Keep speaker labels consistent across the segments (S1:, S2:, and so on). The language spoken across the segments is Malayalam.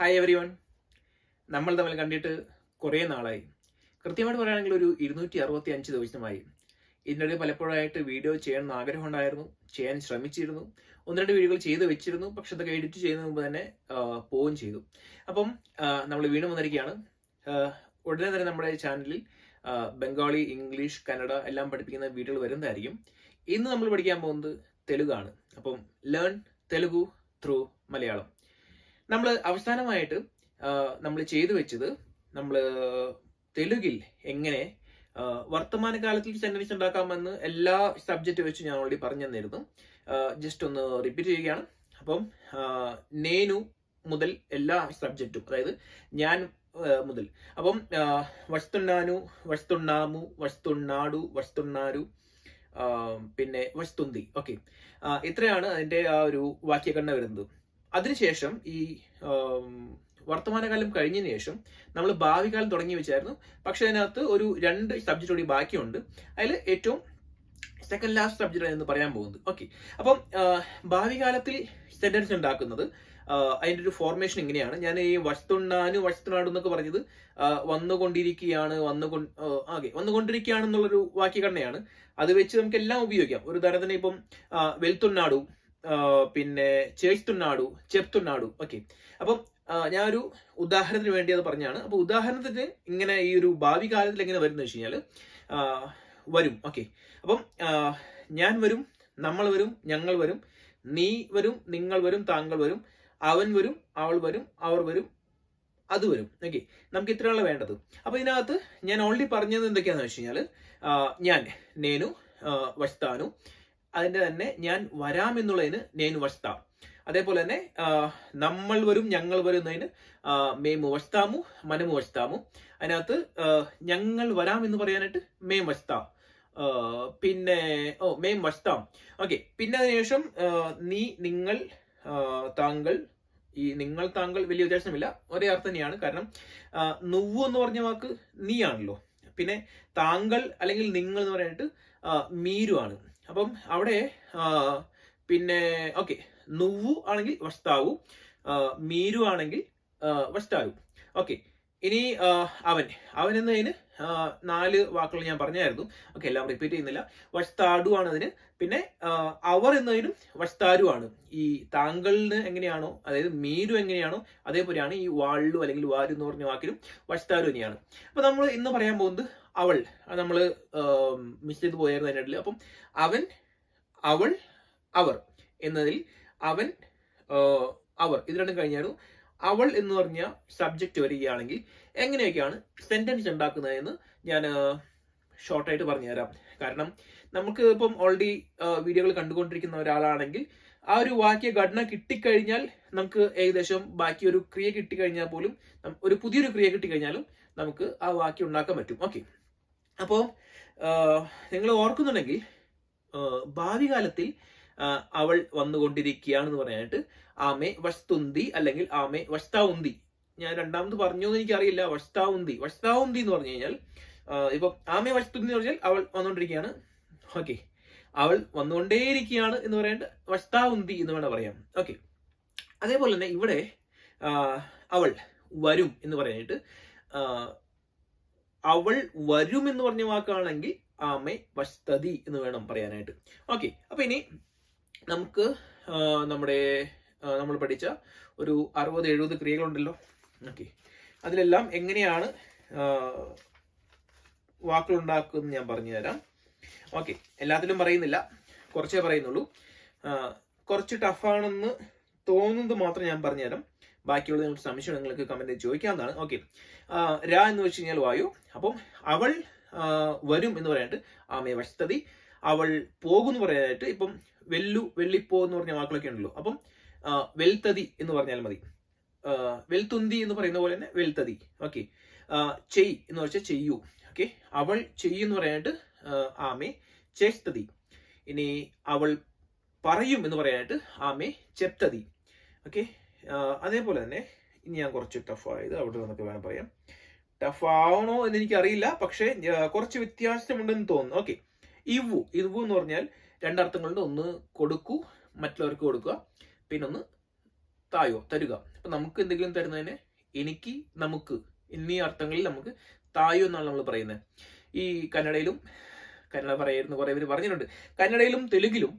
S1: Hi every one. നമ്മൾ തമ്മിൽ കണ്ടിട്ട് കുറേ നാളായി. കൃത്യമായിട്ട് പറയുകയാണെങ്കിൽ ഒരു 265 ദിവസമായി. ഇതിനിടെ പലപ്പോഴായിട്ട് വീഡിയോ ചെയ്യണമെന്ന് ആഗ്രഹം ഉണ്ടായിരുന്നു, ചെയ്യാൻ ശ്രമിച്ചിരുന്നു, ഒന്ന് രണ്ട് വീഡിയോകൾ ചെയ്ത് വെച്ചിരുന്നു. പക്ഷെ അതൊക്കെ എഡിറ്റ് ചെയ്യുന്നതിന് മുമ്പ് തന്നെ പോവുകയും ചെയ്തു. അപ്പം നമ്മൾ വീണ്ടും വന്നിരിക്കുകയാണ്. ഉടനെ തന്നെ നമ്മുടെ ചാനലിൽ ബംഗാളി, ഇംഗ്ലീഷ്, കന്നഡ എല്ലാം പഠിപ്പിക്കുന്ന വീഡിയോകൾ വരുന്നതായിരിക്കും. ഇന്ന് നമ്മൾ പഠിക്കാൻ പോകുന്നത് തെലുഗാണ്. അപ്പം ലേൺ തെലുഗു ത്രൂ മലയാളം. നമ്മൾ അവസാനമായിട്ട് നമ്മൾ ചെയ്തു വെച്ചത് നമ്മൾ തെലുങ്കിൽ എങ്ങനെ വർത്തമാനകാലത്തിൽ സെന്റൻസ് ഉണ്ടാക്കാമെന്ന് എല്ലാ സബ്ജക്റ്റ് വെച്ച് ഞാൻ ഓൾറെഡി പറഞ്ഞു തന്നിരുന്നു. ജസ്റ്റ് ഒന്ന് റിപ്പീറ്റ് ചെയ്യുകയാണ്. അപ്പം നേനു മുതൽ എല്ലാ സബ്ജക്റ്റും, അതായത് ഞാൻ മുതൽ. അപ്പം വസ്തുണ്ണാനു, വസ്തുണ്ണാമു, വസ്തുണ്ണാടു, വസ്തുണ്ണാരു, പിന്നെ വസ്തുന്തി. ഓക്കെ, ഇത്രയാണ് അതിന്റെ ആ ഒരു വാക്യഘടന വരുന്നത്. അതിനുശേഷം ഈ വർത്തമാനകാലം കഴിഞ്ഞതിന് ശേഷം നമ്മൾ ഭാവി കാലം തുടങ്ങി വെച്ചായിരുന്നു. പക്ഷെ അതിനകത്ത് ഒരു 2 സബ്ജക്റ്റ് കൂടി ബാക്കിയുണ്ട്. അതിൽ ഏറ്റവും സെക്കൻഡ് ലാസ്റ്റ് സബ്ജക്റ്റ് എന്ന് പറയാൻ പോകുന്നത്. ഓക്കെ, അപ്പം ഭാവി കാലത്തിൽ സെന്റൻസ് ഉണ്ടാക്കുന്നത് അതിന്റെ ഒരു ഫോർമേഷൻ ഇങ്ങനെയാണ്. ഞാൻ ഈ വസ്തുണ്ണാനു വസ്തുനാടു എന്നൊക്കെ പറഞ്ഞത് വന്നുകൊണ്ടിരിക്കുകയാണ്, വന്നുകൊണ്ടിരിക്കുകയാണെന്നുള്ളൊരു വാക്യഘടനയാണ്. അത് വെച്ച് നമുക്ക് എല്ലാം ഉപയോഗിക്കാം. ഒരു ഉദാഹരണത്തിന് ഇപ്പം വെൽത്തുണ്ണാടു, പിന്നെ ചേഴ്ത്തുണ്ണാടു, ചെപ്തുണ്ണാടു. ഓക്കെ, അപ്പം ഞാൻ ഒരു ഉദാഹരണത്തിന് വേണ്ടി അത് പറഞ്ഞാണ്. അപ്പൊ ഉദാഹരണത്തിന് ഇങ്ങനെ ഈ ഒരു ഭാവി കാലത്തിൽ എങ്ങനെ വരും എന്ന് വെച്ച് കഴിഞ്ഞാൽ വരും. ഓക്കെ, അപ്പം ഞാൻ വരും, നമ്മൾ വരും, ഞങ്ങൾ വരും, നീ വരും, നിങ്ങൾ വരും, താങ്കൾ വരും, അവൻ വരും, അവൾ വരും, അവർ വരും, അത് വരും. ഓക്കെ, നമുക്ക് ഇത്രയുള്ള വേണ്ടത്. അപ്പൊ ഇതിനകത്ത് ഞാൻ ഓൾറെഡി പറഞ്ഞത് എന്തൊക്കെയാന്ന് വെച്ച് കഴിഞ്ഞാൽ ഞാൻ നേനു വസ്താനു, അതിന്റെ തന്നെ ഞാൻ വരാം എന്നുള്ളതിന് നേനു വസ്താം. അതേപോലെ തന്നെ നമ്മൾ വരും, ഞങ്ങൾ വരും എന്നതിന് മേമു വസ്താമു, മനമു വസ്താമു. അതിനകത്ത് ഞങ്ങൾ വരാം എന്ന് പറയാനായിട്ട് മേം വസ്താം, പിന്നെ മേം വസ്താം. ഓക്കെ, പിന്നെ അതിനുശേഷം നീ, നിങ്ങൾ, താങ്കൾ. ഈ നിങ്ങൾ താങ്കൾ വലിയ വ്യത്യാസമില്ല, ഒരേ അർത്ഥം തന്നെയാണ്. കാരണം നുവ്വു എന്ന് പറഞ്ഞ വാക്ക് നീ ആണല്ലോ. പിന്നെ താങ്കൾ അല്ലെങ്കിൽ നിങ്ങൾ എന്ന് പറയാനായിട്ട് മീരു ആണ്. അപ്പം അവിടെ പിന്നെ ഓക്കെ, നുവ്വു ആണെങ്കിൽ വസ്താവു, മീരു ആണെങ്കിൽ വസ്താവു. ഓക്കെ, ഇനി അവൻ എന്നതിന് 4 വാക്കുകൾ ഞാൻ പറഞ്ഞായിരുന്നു. ഓക്കെ, എല്ലാം റിപ്പീറ്റ് ചെയ്യുന്നില്ല. വസ്താഡു ആണ് അതിന്. പിന്നെ അവർ എന്നതിനും വസ്താരു ആണ്. ഈ താങ്കളിന് എങ്ങനെയാണോ, അതായത് മീരു എങ്ങനെയാണോ അതേപോലെയാണ് ഈ വാളു അല്ലെങ്കിൽ വാരു എന്ന് പറഞ്ഞ വാക്കിനും വസ്താരു തന്നെയാണ്. അപ്പൊ നമ്മൾ ഇന്ന് പറയാൻ പോകുന്നത് അവൾ. നമ്മൾ മിസ് ചെയ്ത് പോയായിരുന്നു അതിനിടയിൽ. അപ്പം അവൻ, അവൾ, അവർ എന്നതിൽ അവൻ, അവർ ഇത് രണ്ടും കഴിഞ്ഞായിരുന്നു. അവൾ എന്ന് പറഞ്ഞ സബ്ജക്റ്റ് വരികയാണെങ്കിൽ എങ്ങനെയൊക്കെയാണ് സെന്റൻസ് ഉണ്ടാക്കുന്നതെന്ന് ഞാൻ ഷോർട്ടായിട്ട് പറഞ്ഞുതരാം. കാരണം നമുക്ക് ഇപ്പം ഓൾറെഡി വീഡിയോകൾ കണ്ടുകൊണ്ടിരിക്കുന്ന ഒരാളാണെങ്കിൽ ആ ഒരു വാക്യഘടന കിട്ടിക്കഴിഞ്ഞാൽ നമുക്ക് ഏകദേശം ബാക്കി ഒരു ക്രിയ കിട്ടിക്കഴിഞ്ഞാൽ പോലും, ഒരു പുതിയൊരു ക്രിയ കിട്ടിക്കഴിഞ്ഞാലും നമുക്ക് ആ വാക്യം ഉണ്ടാക്കാൻ പറ്റും. ഓക്കെ, അപ്പോൾ നിങ്ങൾ ഓർക്കുന്നുണ്ടെങ്കിൽ ഭാവി കാലത്തിൽ അവൾ വന്നുകൊണ്ടിരിക്കുകയാണെന്ന് പറയാനായിട്ട് ആമേ വസ്തുന്തി അല്ലെങ്കിൽ ആമേ വസ്താവുന്തി. ഞാൻ രണ്ടാമത് പറഞ്ഞു എന്ന് എനിക്കറിയില്ല. വസ്താവുന്തി എന്ന് പറഞ്ഞു കഴിഞ്ഞാൽ ഇപ്പൊ ആമേ വസ്തുന്തി എന്ന് പറഞ്ഞാൽ അവൾ വന്നുകൊണ്ടിരിക്കുകയാണ്. ഓക്കെ, അവൾ വന്നുകൊണ്ടേയിരിക്കുകയാണ് എന്ന് പറയാനായിട്ട് വസ്താവുന്തി എന്ന് വേണം പറയാം. ഓക്കെ, അതേപോലെ തന്നെ ഇവിടെ അവൾ വരും എന്ന് പറയാനായിട്ട് അവൾ വരും എന്ന് പറഞ്ഞ വാക്കാണെങ്കിൽ ആമേ വസ്തതി എന്ന് വേണം പറയാനായിട്ട്. ഓക്കെ, അപ്പൊ ഇനി നമുക്ക് നമ്മൾ പഠിച്ച ഒരു 60-70 ക്രിയകളുണ്ടല്ലോ. ഓക്കെ, അതിലെല്ലാം എങ്ങനെയാണ് വാക്കുകൾ ഉണ്ടാക്കുന്നത് ഞാൻ പറഞ്ഞു തരാം. ഓക്കെ, എല്ലാത്തിലും പറയുന്നില്ല, കുറച്ചേ പറയുന്നുള്ളൂ. കുറച്ച് ടഫാണെന്ന് തോന്നുന്നത് മാത്രം ഞാൻ പറഞ്ഞുതരാം. ബാക്കിയുള്ളത് നിങ്ങൾക്ക് സംശയം നിങ്ങൾക്ക് കമന്റ് ചോദിക്കാവുന്നതാണ്. ഓക്കെ, രാ എന്ന് വെച്ച് കഴിഞ്ഞാൽ വായു. അപ്പം അവൾ വരും എന്ന് പറയാനായിട്ട് ആമേ വസ്തതി. അവൾ പോകും എന്ന് പറയാനായിട്ട് ഇപ്പം വെള്ളിപ്പോ എന്ന് പറഞ്ഞ വാക്കുകളൊക്കെ ഉണ്ടല്ലോ. അപ്പം വെൽത്തതി എന്ന് പറഞ്ഞാൽ മതി. വെൽത്തുന്തി എന്ന് പറയുന്ന പോലെ തന്നെ വെൽത്തതി. ഓക്കെ, ചെയ് എന്ന് വെച്ചാൽ ചെയ്യൂ. ഓക്കെ, അവൾ ചെയ്യുമെന്ന് പറയാനായിട്ട് ആമേ ചേസ്തതി. ഇനി അവൾ പറയും എന്ന് പറയാനായിട്ട് ആമേ ചെപ്തതി. ഓക്കെ, അതേപോലെ തന്നെ ഇനി ഞാൻ കുറച്ച് ടഫായത് അവിടെ നിന്നൊക്കെ വേണം പറയാം. ടഫാവണോ എന്ന് എനിക്കറിയില്ല, പക്ഷേ കുറച്ച് വ്യത്യാസമുണ്ടെന്ന് തോന്നുന്നു. ഓക്കെ, ഇവു എന്ന് പറഞ്ഞാൽ 2 അർത്ഥങ്ങളുണ്ട്. ഒന്ന് കൊടുക്കൂ, മറ്റുള്ളവർക്ക് കൊടുക്കുക. പിന്നൊന്ന് തായോ, തരുക. അപ്പൊ നമുക്ക് എന്തെങ്കിലും തരുന്നതിന് എനിക്ക്, നമുക്ക് എന്നീ അർത്ഥങ്ങളിൽ നമുക്ക് തായോ എന്നാണ് നമ്മൾ പറയുന്നത്. ഈ കന്നഡ പറയായിരുന്നു, കുറെ പേര് പറഞ്ഞിട്ടുണ്ട്. കന്നഡയിലും തെലുങ്കിലും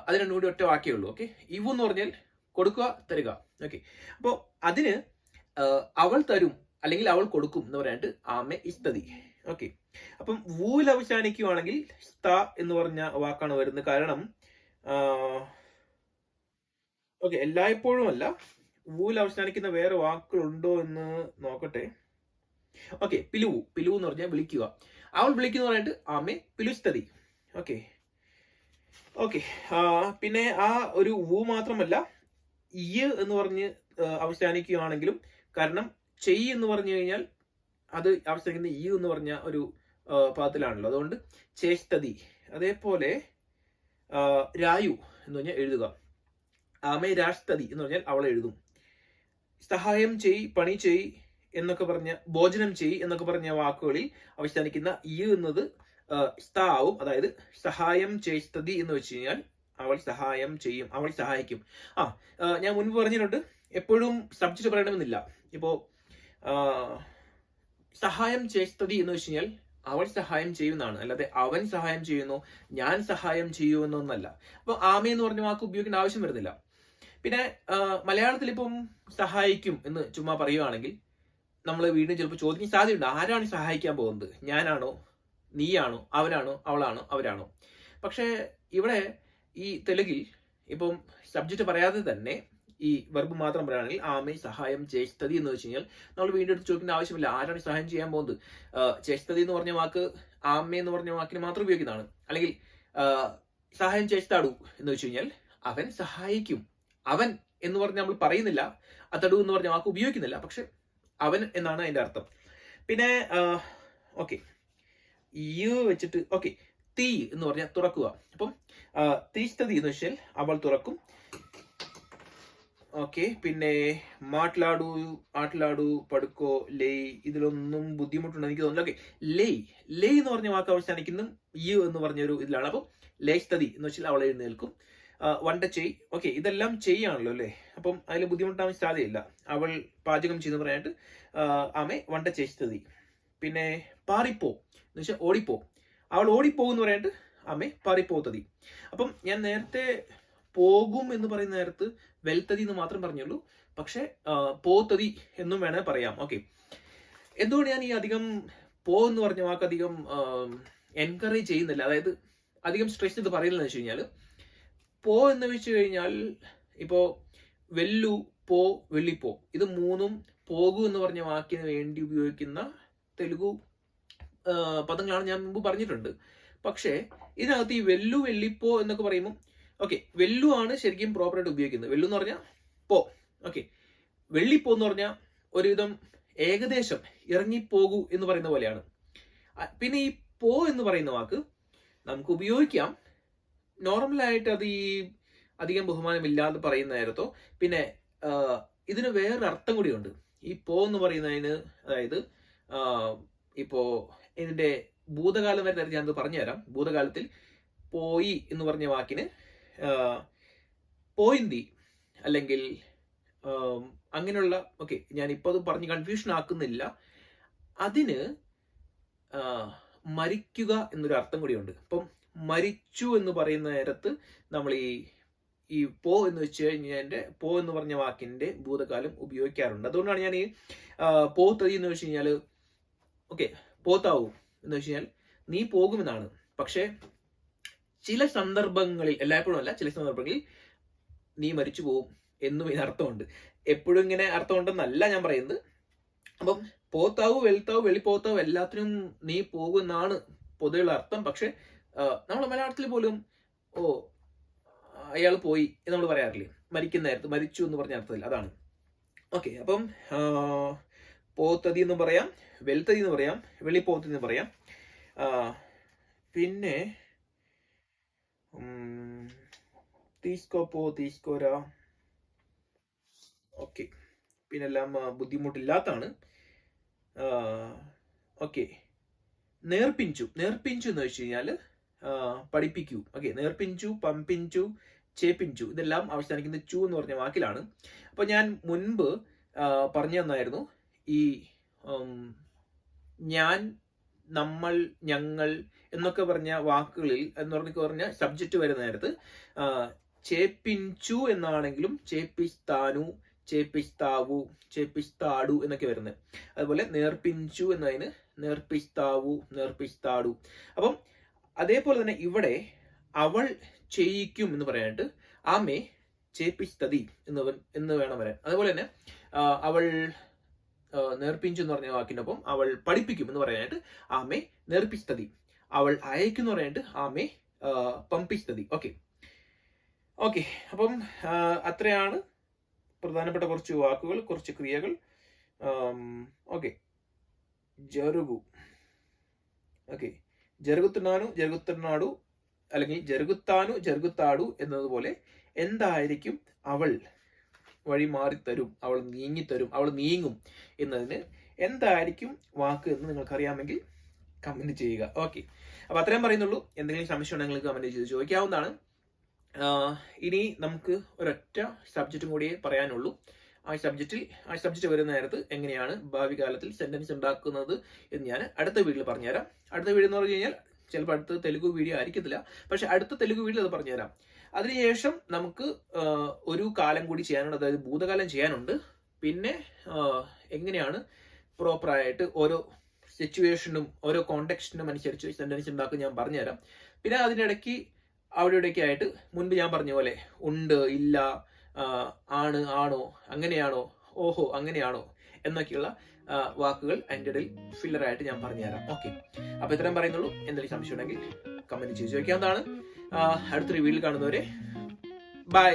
S1: അതിന് കൂടി ഒറ്റ വാക്കേ ഉള്ളൂ. ഓക്കെ, ഇവു എന്ന് പറഞ്ഞാൽ കൊടുക്കുക, തരിക. ഓക്കെ, അപ്പോൾ അതിന് അവൾ തരും അല്ലെങ്കിൽ അവൾ കൊടുക്കും എന്ന് പറയാനായിട്ട് ആമെ ഇസ്തതി. ഓക്കെ, അപ്പം വൂൽ അവസാനിക്കുകയാണെങ്കിൽ സ്ത എന്ന് പറഞ്ഞ വാക്കാണ് വരുന്നത്. കാരണം ഓക്കെ, എല്ലായ്പ്പോഴും അല്ല, വൂൽ അവസാനിക്കുന്ന വേറെ വാക്കുകളുണ്ടോ എന്ന് നോക്കട്ടെ. ഓക്കെ, പിലുവു എന്ന് പറഞ്ഞാൽ വിളിക്കുക. അവൾ വിളിക്കുന്ന പറഞ്ഞിട്ട് ആമെ പിലുസ്തതി. ഓക്കെ, പിന്നെ ആ ഒരു വു മാത്രമല്ല, ഇ എന്ന് പറഞ്ഞ് അവസാനിക്കുകയാണെങ്കിലും, കാരണം ചെയ് എന്ന് പറഞ്ഞു കഴിഞ്ഞാൽ അത് അവസാനിക്കുന്ന ഇ എന്ന് പറഞ്ഞ ഒരു പദത്തിലാണല്ലോ, അതുകൊണ്ട് ചേസ്തതി. അതേപോലെ രായു എന്ന് പറഞ്ഞാൽ എഴുതുക. ആമെ രാഷ്തതി എന്ന് പറഞ്ഞാൽ അവൾ എഴുതും. സഹായം ചെയ്, പണി ചെയ് എന്നൊക്കെ പറഞ്ഞ, ഭോജനം ചെയ് എന്നൊക്കെ പറഞ്ഞ വാക്കുകളിൽ അവസാനിക്കുന്ന ഇ എന്നത് ആവും. അതായത് സഹായം ചേസ്തതി എന്ന് വെച്ച് കഴിഞ്ഞാൽ അവൾ സഹായം ചെയ്യും, അവൾ സഹായിക്കും. ഞാൻ മുൻപ് പറഞ്ഞിട്ടുണ്ട്, എപ്പോഴും സബ്ജക്റ്റ് പറയണമെന്നില്ല. ഇപ്പോ സഹായം ചേസ്തതി എന്ന് വെച്ച് കഴിഞ്ഞാൽ അവൾ സഹായം ചെയ്യുന്നതാണ്, അല്ലാതെ അവൻ സഹായം ചെയ്യുന്നു, ഞാൻ സഹായം ചെയ്യുമെന്നൊന്നല്ല. അപ്പൊ ആമ എന്ന് പറഞ്ഞ വാക്ക് ഉപയോഗിക്കേണ്ട ആവശ്യം വരുന്നില്ല. പിന്നെ മലയാളത്തിൽ ഇപ്പം സഹായിക്കും എന്ന് ചുമ്മാ പറയുകയാണെങ്കിൽ നമ്മൾ വീണ്ടും ചിലപ്പോൾ ചോദിക്കാൻ സാധ്യതയുണ്ട്, ആരാണ് സഹായിക്കാൻ പോകുന്നത്? ഞാനാണോ, നീയാണോ, അവനാണോ, അവളാണോ, അവരാണോ? പക്ഷെ ഇവിടെ ഈ തെലുങ്കിൽ ഇപ്പം സബ്ജക്റ്റ് പറയാതെ തന്നെ ഈ വെർബ് മാത്രം പറയുകയാണെങ്കിൽ ആമെ സഹായം ചേസ്തതി എന്ന് വെച്ച് കഴിഞ്ഞാൽ നമ്മൾ വീണ്ടും എടുത്ത് ചോദിക്കേണ്ട ആവശ്യമില്ല, ആരാണ് സഹായം ചെയ്യാൻ പോകുന്നത്. ചേസ്തതി എന്ന് പറഞ്ഞ വാക്ക് ആമ എന്ന് പറഞ്ഞ വാക്കിന് മാത്രം ഉപയോഗിക്കുന്നതാണ്. അല്ലെങ്കിൽ സഹായം ചേസ്താടു എന്ന് വെച്ച് കഴിഞ്ഞാൽ അവൻ സഹായിക്കും. അവൻ എന്ന് പറഞ്ഞ് നമ്മൾ പറയുന്നില്ല, അതടു എന്ന് പറഞ്ഞ വാക്ക് ഉപയോഗിക്കുന്നില്ല, പക്ഷെ അവൻ എന്നാണ് അതിന്റെ അർത്ഥം. പിന്നെ ഓക്കെ, വെച്ചിട്ട് ഓക്കെ, തീ എന്ന് പറഞ്ഞാൽ തുറക്കുക. അപ്പം തീസ്തതി എന്ന് വെച്ചാൽ അവൾ തുറക്കും. ഓക്കെ, പിന്നെ മാట్లాടു, ആട്ലാടു, പടുക്കോ, ലേയ്, ഇതിലൊന്നും ബുദ്ധിമുട്ടുണ്ടോ എനിക്ക് തോന്നുന്നു. ഓക്കെ, ലേയ് എന്ന് പറഞ്ഞ വാക്ക് അവസാനിക്കുന്ന എന്ന് പറഞ്ഞൊരു ഇതിലാണ്. അപ്പം ലേസ്തതി എന്ന് വെച്ചാൽ അവൾ എഴുന്നേൽക്കും. വണ്ട ചെയ്, ഓക്കെ, ഇതെല്ലാം ചെയ്യാണല്ലോ അല്ലേ, അപ്പം അതിൽ ബുദ്ധിമുട്ടാവാൻ സാധ്യതയില്ല. അവൾ പാചകം ചെയ്യുന്ന പറയാനായിട്ട് ആമെ വണ്ട ചേസ്തതി. പിന്നെ പാറിപ്പോ എന്ന് വെച്ചാൽ ഓടിപ്പോ, അവൾ ഓടിപ്പോകും എന്ന് പറയാനായിട്ട് ആമെ പാറിപ്പോത്തതി. അപ്പം ഞാൻ നേരത്തെ പോകും എന്ന് പറയുന്ന നേരത്ത് വെൽത്തതി എന്ന് മാത്രം പറഞ്ഞുള്ളൂ, പക്ഷെ പോത്തതി എന്നും വേണേൽ പറയാം. ഓക്കെ, എന്തുകൊണ്ട് ഞാൻ ഈ അധികം പോ എന്ന് പറഞ്ഞ വാക്ക് അധികം എൻകറേജ് ചെയ്യുന്നില്ല, അതായത് അധികം സ്ട്രെസ് ചെയ്ത് പറയുന്നതെന്ന് വെച്ച് കഴിഞ്ഞാൽ, പോ എന്ന് വെച്ച് കഴിഞ്ഞാൽ ഇപ്പോ വെല്ലു, പോ, വെള്ളിപ്പോ, ഇത് മൂന്നും പോകൂ എന്ന് പറഞ്ഞ വാക്കിന് വേണ്ടി ഉപയോഗിക്കുന്ന തെലുഗു പദങ്ങളാണ്, ഞാൻ മുമ്പ് പറഞ്ഞിട്ടുണ്ട്. പക്ഷേ ഇതിനകത്ത് ഈ വെല്ലു, വെള്ളിപ്പോ എന്നൊക്കെ പറയുമ്പോൾ ഓക്കെ, വെല്ലു ആണ് ശരിക്കും പ്രോപ്പറായിട്ട് ഉപയോഗിക്കുന്നത്. വെല്ലു എന്ന് പറഞ്ഞാൽ പോ. ഓക്കെ, വെള്ളിപ്പോ എന്ന് പറഞ്ഞാൽ ഒരുവിധം ഏകദേശം ഇറങ്ങിപ്പോകൂ എന്ന് പറയുന്ന പോലെയാണ്. പിന്നെ ഈ പോ എന്ന് പറയുന്ന വാക്ക് നമുക്ക് ഉപയോഗിക്കാം നോർമലായിട്ട്, അത് ഈ അധികം ബഹുമാനമില്ലാതെ പറയുന്ന നേരത്തോ. പിന്നെ ഇതിന് വേറൊരു അർത്ഥം കൂടിയുണ്ട്. ഈ പോ എന്ന് പറയുന്നതിന്, അതായത് ഇപ്പോ ഇതിന്റെ ഭൂതകാലം വരെ ഞാൻ പറഞ്ഞുതരാം. ഭൂതകാലത്തിൽ പോയി എന്ന് പറഞ്ഞ വാക്കിന് പോയിന്തി അല്ലെങ്കിൽ അങ്ങനെയുള്ള, ഓക്കെ, ഞാൻ ഇപ്പൊ അത് പറഞ്ഞ് കൺഫ്യൂഷൻ ആക്കുന്നില്ല. അതിന് മരിക്കുക എന്നൊരു അർത്ഥം കൂടിയുണ്ട്. അപ്പം മരിച്ചു എന്ന് പറയുന്ന നേരത്ത് നമ്മൾ ഈ പോ എന്ന് വെച്ച് കഴിഞ്ഞാൽ പോ എന്ന് പറഞ്ഞ വാക്കിന്റെ ഭൂതകാലം ഉപയോഗിക്കാറുണ്ട്. അതുകൊണ്ടാണ് ഞാൻ ഈ പോത്തതി എന്ന് വെച്ച് കഴിഞ്ഞാൽ ഓക്കെ, പോത്താവും എന്ന് വെച്ച് കഴിഞ്ഞാൽ നീ പോകുമെന്നാണ്. പക്ഷെ ചില സന്ദർഭങ്ങളിൽ, എല്ലായ്പ്പോഴും അല്ല, ചില സന്ദർഭങ്ങളിൽ നീ മരിച്ചു പോകും എന്നും ഇതിന് അർത്ഥമുണ്ട്. എപ്പോഴും ഇങ്ങനെ അർത്ഥമുണ്ടെന്നല്ല ഞാൻ പറയുന്നത്. അപ്പം പോത്താവു, വെളുത്താവു, വെളിപ്പോത്താവു എല്ലാത്തിനും നീ പോകുമെന്നാണ് പൊതുവെയുള്ള അർത്ഥം. പക്ഷെ നമ്മൾ മലയാളത്തിൽ പോലും അയാൾ പോയി എന്ന് നമ്മൾ പറയാറില്ലേ, മരിക്കുന്ന നേരത്ത്, മരിച്ചു എന്ന് പറഞ്ഞ അർത്ഥത്തിൽ, അതാണ്. ഓക്കെ, അപ്പം പോത്തതി എന്ന് പറയാം, വെളുത്തതി എന്ന് പറയാം, വെളിപ്പോത്തതി എന്ന് പറയാം. പിന്നെ തീസ്കോപ്പോ, തീസ്കോര, ഓക്കെ, പിന്നെല്ലാം ബുദ്ധിമുട്ടില്ലാത്താണ്. ഓക്കെ, നേർപ്പിഞ്ചു എന്ന് വെച്ച് കഴിഞ്ഞാൽ പഠിപ്പിക്കൂ. ഓക്കെ, നേർപ്പിഞ്ചു, പമ്പിഞ്ചു, ചേപ്പിഞ്ചു, ഇതെല്ലാം അവസാനിക്കുന്നത് ചു എന്ന് പറഞ്ഞ വാക്കിലാണ്. അപ്പൊ ഞാൻ മുൻപ് പറഞ്ഞു തന്നായിരുന്നു ഈ ഞാൻ, നമ്മൾ, ഞങ്ങൾ എന്നൊക്കെ പറഞ്ഞ വാക്കുകളിൽ എന്ന് പറഞ്ഞ സബ്ജക്റ്റ് വരുന്ന നേരത്ത് ചേപ്പിഞ്ചു എന്നാണെങ്കിലും ചേപ്പിസ്താനു, ചേപ്പിസ്താവു, ചേപ്പിസ്താടു എന്നൊക്കെ വരുന്നത്. അതുപോലെ നേർപ്പിഞ്ചു എന്നതിന് നേർപ്പിസ്താവു, നേർപ്പിസ്താടു. അപ്പം അതേപോലെ തന്നെ ഇവിടെ അവൾ ചെയ്യിക്കും എന്ന് പറയാനായിട്ട് ആമേ ചേപ്പിസ്തതി എന്ന് വേണം വരാൻ. അതുപോലെ തന്നെ അവൾ നേർപ്പിഞ്ചു എന്ന് പറഞ്ഞ വാക്കിനൊപ്പം അവൾ പഠിപ്പിക്കും എന്ന് പറയാനായിട്ട് ആമേ നേർപ്പിസ്തതി. അവൾ അയക്കും എന്ന് പറയാനായിട്ട് ആമേ പമ്പിസ്തതി. ഓക്കെ. അപ്പം അത്രയാണ് പ്രധാനപ്പെട്ട കുറച്ച് വാക്കുകൾ, കുറച്ച് ക്രിയകൾ. ഓക്കെ. ജറുഗു. ജరుగుത്തുന്നാനു, ജరుగుത്തുന്നാടു, അല്ലെങ്കിൽ ജరుగుത്താനു, ജరుగుത്താടു എന്നതുപോലെ എന്തായിരിക്കും അവൾ വഴി മാറിത്തരും, അവൾ നീങ്ങിത്തരും, അവൾ നീങ്ങും എന്നതിന് എന്തായിരിക്കും വാക്ക് എന്ന് നിങ്ങൾക്കറിയാമെങ്കിൽ കമന്റ് ചെയ്യുക. ഓക്കെ. അപ്പൊ അത്രയും പറയുന്നുള്ളൂ. എന്തെങ്കിലും സംശയം ഉണ്ടെങ്കിൽ കമന്റ് ചെയ്ത് ചോദിക്കാവുന്നതാണ്. ഇനി നമുക്ക് ഒരൊറ്റ സബ്ജക്റ്റും കൂടിയേ പറയാനുള്ളൂ. ആ സബ്ജക്റ്റ് വരുന്ന നേരത്ത് എങ്ങനെയാണ് ഭാവി കാലത്തിൽ സെന്റൻസ് ഉണ്ടാക്കുന്നത് എന്ന് ഞാൻ അടുത്ത വീഡിയോയിൽ പറഞ്ഞുതരാം. അടുത്ത വീഡിയോ എന്ന് പറഞ്ഞു കഴിഞ്ഞാൽ ചിലപ്പോൾ അടുത്ത തെലുഗു വീഡിയോ ആയിരിക്കത്തില്ല, പക്ഷെ അടുത്ത തെലുഗു വീഡിയോ അത് പറഞ്ഞുതരാം. അതിനുശേഷം നമുക്ക് ഒരു കാലം കൂടി ചെയ്യാനുണ്ട്, അതായത് ഭൂതകാലം ചെയ്യാനുണ്ട്. പിന്നെ എങ്ങനെയാണ് പ്രോപ്പറായിട്ട് ഓരോ സിറ്റുവേഷനും ഓരോ കോണ്ടെക്സ്റ്റിനും അനുസരിച്ച് സെന്റൻസ് ഉണ്ടാക്കും ഞാൻ പറഞ്ഞുതരാം. പിന്നെ അതിനിടയ്ക്ക് അവിടെ ഇവിടെയൊക്കെ ആയിട്ട് മുൻപ് ഞാൻ പറഞ്ഞ പോലെ ഉണ്ട്, ഇല്ല, ആണ്, ആണോ, അങ്ങനെയാണോ, ഓഹോ, അങ്ങനെയാണോ എന്നൊക്കെയുള്ള വാക്കുകൾ അതിൻ്റെ ഇടയിൽ ഫില്ലറായിട്ട് ഞാൻ പറഞ്ഞുതരാം. ഓക്കെ. അപ്പൊ ഇത്രയും പറയുന്നുള്ളൂ. എന്തെങ്കിലും സംശയം ഉണ്ടെങ്കിൽ കമന്റ് ചെയ്ത് ചോദിക്കാവുന്നതാണ്. അടുത്തൊരു വീഡിയോയിൽ കാണുന്നവരെ ബൈ.